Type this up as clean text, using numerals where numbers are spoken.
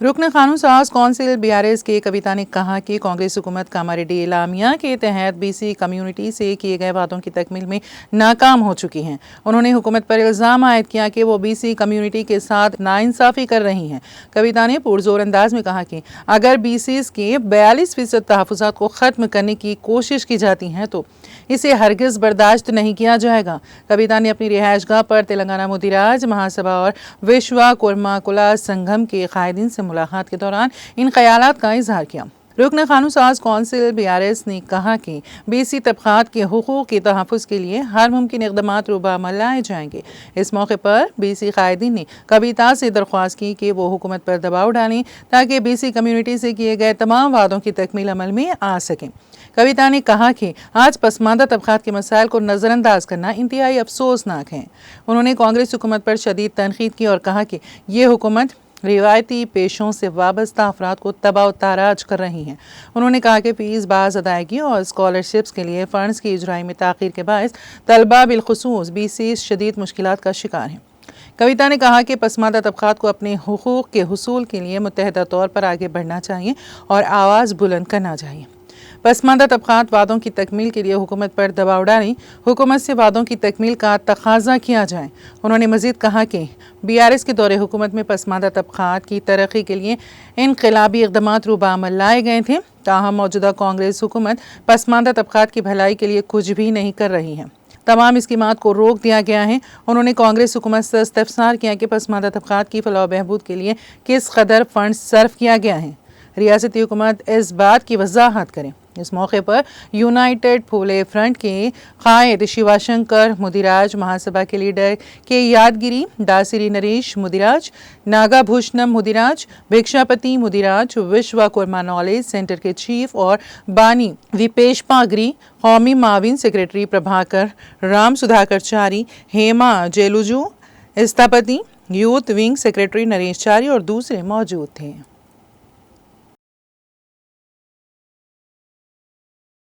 रुकन कानून साज कौंसिल BRS के कविता ने कहा कि कांग्रेस हुकूमत कामारेड्डी एलामिया के तहत BC कम्युनिटी से किए गए वादों की तकमील में नाकाम हो चुकी हैं। उन्होंने हुकूमत पर इल्ज़ाम आयद किया कि वो BC कम्युनिटी के साथ नाइंसाफ़ी कर रही हैं। कविता ने पुरजोर अंदाज में कहा कि अगर BCs के 42% तहफ़्फ़ुज़ात को ख़त्म करने की कोशिश की जाती है तो इसे हरगिज़ बर्दाश्त नहीं किया जाएगा। कविता ने अपनी रिहाइशगाह पर तेलंगाना मुदिराज महासभा और विश्वकर्मा कुला संगम के कायदीन से मुलाकात के दौरान इन ख्यालात का इजहार किया। रुकन कानून साज कौंसिल BRS ने कहा कि BC तबक़ात के हुकूक़ के तहफ़्फ़ुज़ के लिए हर मुमकिन इक़दामात रूबामल लाए जाएंगे। इस मौके पर BC कायदीन ने कविता से दरख्वास्त की कि वो हुकूमत पर दबाव डालें ताकि BC कम्युनिटी से किए गए तमाम वादों की तकमील अमल में आ सकें। कविता ने कहा कि आज पसमानदा तबक़ात के मसाइल को नज़रअंदाज करना इंतहाई अफसोसनाक है। उन्होंने कांग्रेस हुकूमत पर शदीद तनकीद की और कहा कि ये हुकूमत रिवायती पेशों से वाबस्ता अफराद को तबाह ताराज कर रही हैं। उन्होंने कहा कि फीस बाज अदायगी और स्कॉलरशिप्स के लिए फ़ंड्स की इजराई में ताख़ीर के बायस तलबा बिलखुसूस BC शदीद मुश्किलात का शिकार हैं। कविता ने कहा कि पसमानदा तबक़ात को अपने हुकूक़ के हुसूल के लिए मुत्तहदा तौर पर आगे बढ़ना चाहिए और आवाज़ बुलंद करना चाहिए। पसमानदा तबक़ात वादों की तकमील के लिए हुकूमत पर दबाव डालें, हुकूमत से वादों की तकमील का तकाज़ा किया जाए। उन्होंने मज़ीद कहा कि BRS के दौरे हुकूमत में पसमानदा तबक़ात की तरक्की के लिए इनक़लाबी इक़दामात रूबामल लाए गए थे। ताहम मौजूदा कांग्रेस हुकूमत पसमानदा तबक़ात की भलाई के लिए कुछ भी नहीं कर रही है। तमाम स्कीमात को रोक दिया गया है। उन्होंने कांग्रेस हुकूमत से इस्तफ़सार किया कि पसमानदा तबक़ात की फलाह बहबूद के लिए किस कदर फ़ंड सर्फ किया गया है। रियासती हुकूमत इस बात की वजाहत करें। इस मौके पर यूनाइटेड फूले फ्रंट के कायद शिवाशंकर मुदिराज, महासभा के लीडर के यादगिरी, दासिरी नरेश मुदिराज, नागाभूषणम मुदिराज, भिक्षापति मुदिराज, विश्वकर्मा नॉलेज सेंटर के चीफ और बानी विपेश पागरी, कौमी माविन secretary Prabhakar Ram Sudhakarachari, Hema Jeluju, Sthapati youth wing secretary Naresh Chari और दूसरे मौजूद थे।